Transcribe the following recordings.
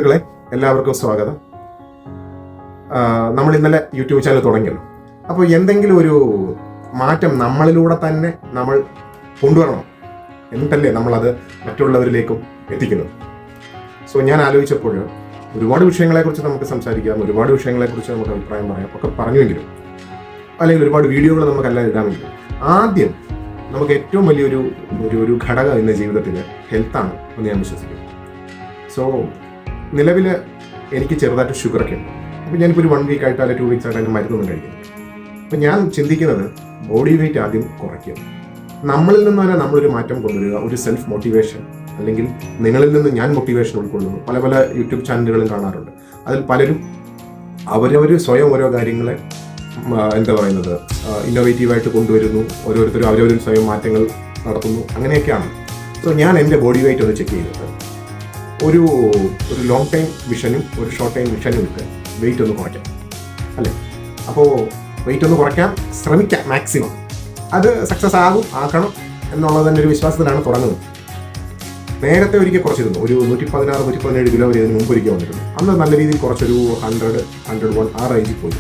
സുഹൃത്തുക്കളെ, എല്ലാവർക്കും സ്വാഗതം. നമ്മൾ ഇന്നലെ യൂട്യൂബ് ചാനൽ തുടങ്ങിയല്ലോ. അപ്പോൾ എന്തെങ്കിലും ഒരു മാറ്റം നമ്മളിലൂടെ തന്നെ നമ്മൾ കൊണ്ടുവരണം എന്നിട്ടല്ലേ നമ്മളത് മറ്റുള്ളവരിലേക്കും എത്തിക്കുന്നത്. സോ ഞാൻ ആലോചിച്ചപ്പോൾ ഒരുപാട് വിഷയങ്ങളെക്കുറിച്ച് നമുക്ക് സംസാരിക്കാം, ഒരുപാട് വിഷയങ്ങളെക്കുറിച്ച് നമുക്ക് അഭിപ്രായം പറയാം, ഒക്കെ പറഞ്ഞുവെങ്കിലും അല്ലെങ്കിൽ ഒരുപാട് വീഡിയോകൾ നമുക്കെല്ലാം ഇടാമെങ്കിലും ആദ്യം നമുക്ക് ഏറ്റവും വലിയൊരു ഒരു ഘടകം ഇന്ന് ജീവിതത്തിൽ ഹെൽത്താണ് എന്ന് ഞാൻ വിശ്വസിക്കുന്നു. സോ നിലവിൽ എനിക്ക് ചെറുതായിട്ട് ഷുഗറൊക്കെ ഉണ്ട്. അപ്പോൾ ഞാനിപ്പോൾ ഒരു 1 വീക്കായിട്ട് അല്ലെങ്കിൽ 2 വീക്സ് ആയിട്ട് അതിന് മരുന്നൊന്നും കഴിക്കുന്നു. അപ്പോൾ ഞാൻ ചിന്തിക്കുന്നത് ബോഡി വെയിറ്റ് ആദ്യം കുറയ്ക്കുക, നമ്മളിൽ നിന്ന് തന്നെ നമ്മളൊരു മാറ്റം കൊണ്ടുവരിക, ഒരു സെൽഫ് മോട്ടിവേഷൻ, അല്ലെങ്കിൽ നിങ്ങളിൽ നിന്ന് ഞാൻ മോട്ടിവേഷൻ ഉൾക്കൊള്ളുന്നു. പല പല യൂട്യൂബ് ചാനലുകളും കാണാറുണ്ട്. അതിൽ പലരും അവരവർ സ്വയം ഓരോ കാര്യങ്ങളെ ഇന്നോവേറ്റീവായിട്ട് കൊണ്ടുവരുന്നു, ഓരോരുത്തരും അവരവരും സ്വയം മാറ്റങ്ങൾ നടത്തുന്നു, അങ്ങനെയൊക്കെയാണ്. സോ ഞാൻ എൻ്റെ ബോഡി വെയിറ്റ് ഒന്ന് ചെക്ക് ചെയ്തിട്ട് ഒരു ലോങ് ടൈം വിഷനും ഒരു ഷോർട്ട് ടൈം വിഷനും ഇട്ട് വെയിറ്റ് ഒന്ന് കുറയ്ക്കാം അല്ലേ. അപ്പോൾ വെയിറ്റ് ഒന്ന് കുറയ്ക്കാൻ ശ്രമിക്കാം മാക്സിമം. അത് സക്സസ് ആക്കണം എന്നുള്ളത് തന്നെ ഒരു വിശ്വാസത്തിലാണ് തുടങ്ങുന്നത്. നേരത്തെ ഒരിക്കൽ കുറച്ചിരുന്നു, ഒരു 116-117 കിലോ വരെ ഇതിന് മുമ്പ് ഒരിക്കൽ വന്നിരുന്നു. അന്ന് നല്ല രീതിയിൽ കുറച്ചൊരു 100-101 ആ റേഞ്ചിൽ പോയി.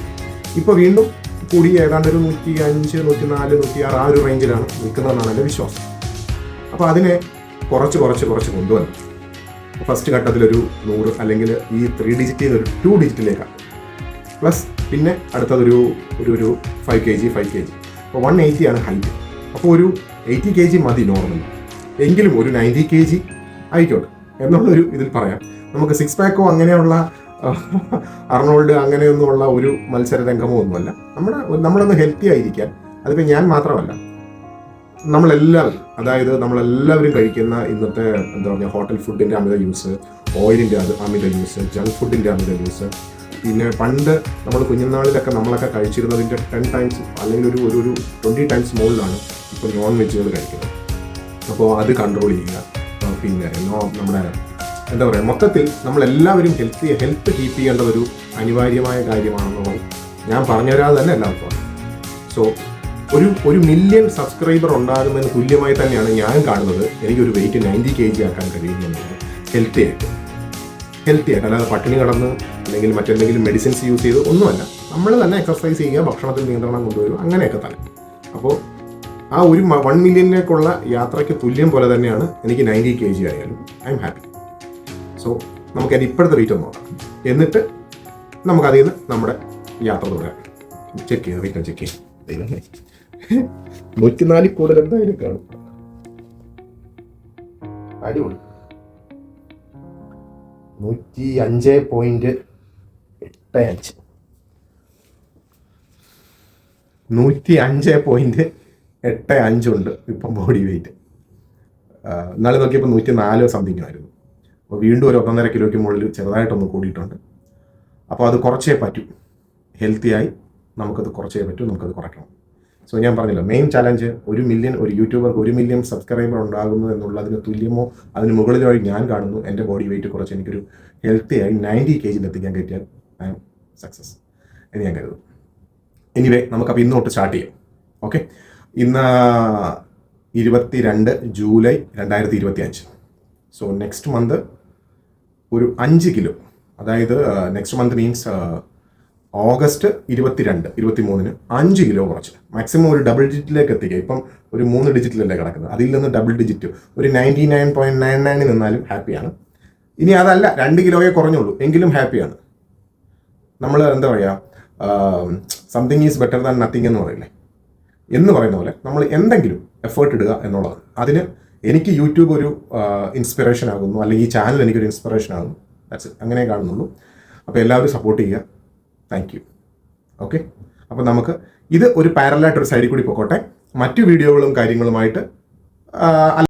ഇപ്പോൾ വീണ്ടും കൂടി ഏതാണ്ട് ഒരു 105, 104, 106 ആ ഒരു റേഞ്ചിലാണ് നിൽക്കുന്നതെന്നാണ് എൻ്റെ വിശ്വാസം. അപ്പോൾ അതിനെ കുറച്ച് കൊണ്ടുവന്നു. ഫസ്റ്റ് ഘട്ടത്തിലൊരു 100 അല്ലെങ്കിൽ ഈ 3 ഡിജിറ്റിൽ നിന്ന് ഒരു 2 ഡിജിറ്റിലേക്കാണ്. പ്ലസ് പിന്നെ അടുത്തതൊരു 5 kg. അപ്പോൾ 180 ആണ് ഹൈറ്റ്. അപ്പോൾ ഒരു 80 kg മതി നോർമൽ, എങ്കിലും ഒരു 90 kg ആയിക്കോട്ടെ എന്നുള്ളൊരു ഇതിൽ പറയാം. നമുക്ക് 6 പാക്കോ അങ്ങനെയുള്ള അർണോൾഡ് അങ്ങനെയൊന്നുമുള്ള ഒരു മത്സര രംഗമോ ഒന്നുമല്ല. നമ്മളൊന്ന് ഹെൽത്തി ആയിരിക്കാൻ, അതിപ്പോൾ ഞാൻ മാത്രമല്ല, നമ്മളെല്ലാവരും കഴിക്കുന്ന ഇന്നത്തെ ഹോട്ടൽ ഫുഡിൻ്റെ അമിത യൂസ്, ഓയിലിൻ്റെ അമിത യൂസ്, ജങ്ക് ഫുഡിൻ്റെ അമിത യൂസ്, പിന്നെ പണ്ട് നമ്മൾ കുഞ്ഞുനാളിലൊക്കെ നമ്മളൊക്കെ കഴിച്ചിരുന്നതിൻ്റെ 10 ടൈംസ് അല്ലെങ്കിൽ ഒരു 20 ടൈംസ് മുകളിലാണ് ഇപ്പോൾ നോൺ വെജുകൾ കഴിക്കുന്നത്. അപ്പോൾ അത് കൺട്രോൾ ചെയ്യുക. പിന്നെ നമ്മുടെ മൊത്തത്തിൽ നമ്മളെല്ലാവരും ഹെൽത്ത് കീപ്പ് ചെയ്യേണ്ട ഒരു അനിവാര്യമായ കാര്യമാണെന്നുള്ളത് ഞാൻ പറഞ്ഞുതരാതെ തന്നെ എല്ലാവർക്കും ആണ്. സോ ഒരു മില്യൺ സബ്സ്ക്രൈബർ ഉണ്ടാകുന്നതിന് തുല്യമായി തന്നെയാണ് ഞാൻ കാണുന്നത് എനിക്കൊരു വെയിറ്റ് 90 kg ആക്കാൻ കഴിയുമെന്നുള്ളത്. ഹെൽത്തി ആയിട്ട് അല്ലാതെ പട്ടിണി കടന്ന് അല്ലെങ്കിൽ മറ്റെന്തെങ്കിലും മെഡിസിൻസ് യൂസ് ചെയ്ത് ഒന്നുമല്ല. നമ്മൾ തന്നെ എക്സർസൈസ് ചെയ്യുക, ഭക്ഷണത്തിൽ നിയന്ത്രണം കൊണ്ടുവരിക, അങ്ങനെയൊക്കെ തന്നെ. അപ്പോൾ ആ ഒരു 1 മില്യണിലേക്കുള്ള യാത്രയ്ക്ക് തുല്യം പോലെ തന്നെയാണ് എനിക്ക് 90 kg ആയാലും ഐ എം ഹാപ്പി. സോ നമുക്ക് എൻ്റെ ഇപ്പോഴത്തെ വെയിറ്റ് ഒന്ന് നോക്കാം, എന്നിട്ട് നമുക്കതിൽ നിന്ന് നമ്മുടെ യാത്ര തുടരാം. ചെക്ക് ചെയ്ത് വെയിറ്റ് ചെക്ക് ചെയ്യാം. 104 കൂടുതൽ എന്തായാലും കാണും. അടിപൊളി. 105.85 105.85 ഉണ്ട് ഇപ്പം ബോഡി വെയിറ്റ്. ഇന്നാളെ നോക്കിയപ്പോൾ 104 സംതിങ് ആയിരുന്നു. അപ്പോൾ വീണ്ടും ഒരു 1.5 കിലോയ്ക്ക് മുകളിൽ ചെറുതായിട്ടൊന്ന് കൂടിയിട്ടുണ്ട്. അപ്പോൾ അത് കുറച്ചേ പറ്റൂ, ഹെൽത്തിയായി നമുക്കത് കുറച്ചേ പറ്റൂ, നമുക്കത് കുറയ്ക്കണം. സോ ഞാൻ പറഞ്ഞല്ലോ, മെയിൻ ചാലഞ്ച് ഒരു യൂട്യൂബർക്ക് 1 മില്യൺ സബ്സ്ക്രൈബർ ഉണ്ടാകുന്നു എന്നുള്ളതിന് തുല്യമോ അതിന് മുകളിലായി ഞാൻ കാണുന്നു. എൻ്റെ ബോഡി വെയിറ്റ് കുറച്ച് എനിക്കൊരു ഹെൽത്തിയായി 90 kg എത്തിക്കാൻ പറ്റിയാൽ ഐ എം സക്സസ് എന്ന് ഞാൻ കരുതുന്നു. എനിവേ, നമുക്കപ്പോൾ ഇന്ന് തൊട്ട് സ്റ്റാർട്ട് ചെയ്യാം. ഓക്കെ, ഇന്ന് 22 ജൂലൈ 2025. സോ നെക്സ്റ്റ് മന്ത് ഒരു 5 കിലോ, അതായത് next month means August 22-23 5 kilo കുറച്ച് മാക്സിമം ഒരു ഡബിൾ ഡിജിറ്റിലേക്ക് എത്തിക്കുക. ഇപ്പം ഒരു 3 ഡിജിറ്റിലല്ലേ കിടക്കുന്നത്, അതിൽ നിന്ന് ഡബിൾ ഡിജിറ്റ് ഒരു 99.99 നിന്നാലും ഹാപ്പിയാണ്. ഇനി അതല്ല 2 കിലോയെ കുറഞ്ഞുള്ളൂ എങ്കിലും ഹാപ്പിയാണ്. നമ്മൾ something is better than nothing എന്ന് പറയില്ലേ, എന്ന് പറയുന്ന പോലെ നമ്മൾ എന്തെങ്കിലും എഫേർട്ട് ഇടുക എന്നുള്ളതാണ്. അതിന് എനിക്ക് യൂട്യൂബ് ഒരു ഇൻസ്പിറേഷൻ ആകുന്നു, അല്ലെങ്കിൽ ഈ ചാനൽ എനിക്കൊരു ഇൻസ്പിറേഷൻ ആകുന്നു. ദാറ്റ്സ് ഇറ്റ്, അങ്ങനെ കാണുന്നുള്ളൂ. അപ്പോൾ എല്ലാവരും സപ്പോർട്ട് ചെയ്യുക. Thank you. ഓക്കെ, അപ്പോൾ നമുക്ക് ഇത് ഒരു പാരലായിട്ടൊരു സൈഡിൽ കൂടി പോയിക്കോട്ടെ. മറ്റു വീഡിയോകളും കാര്യങ്ങളുമായിട്ട്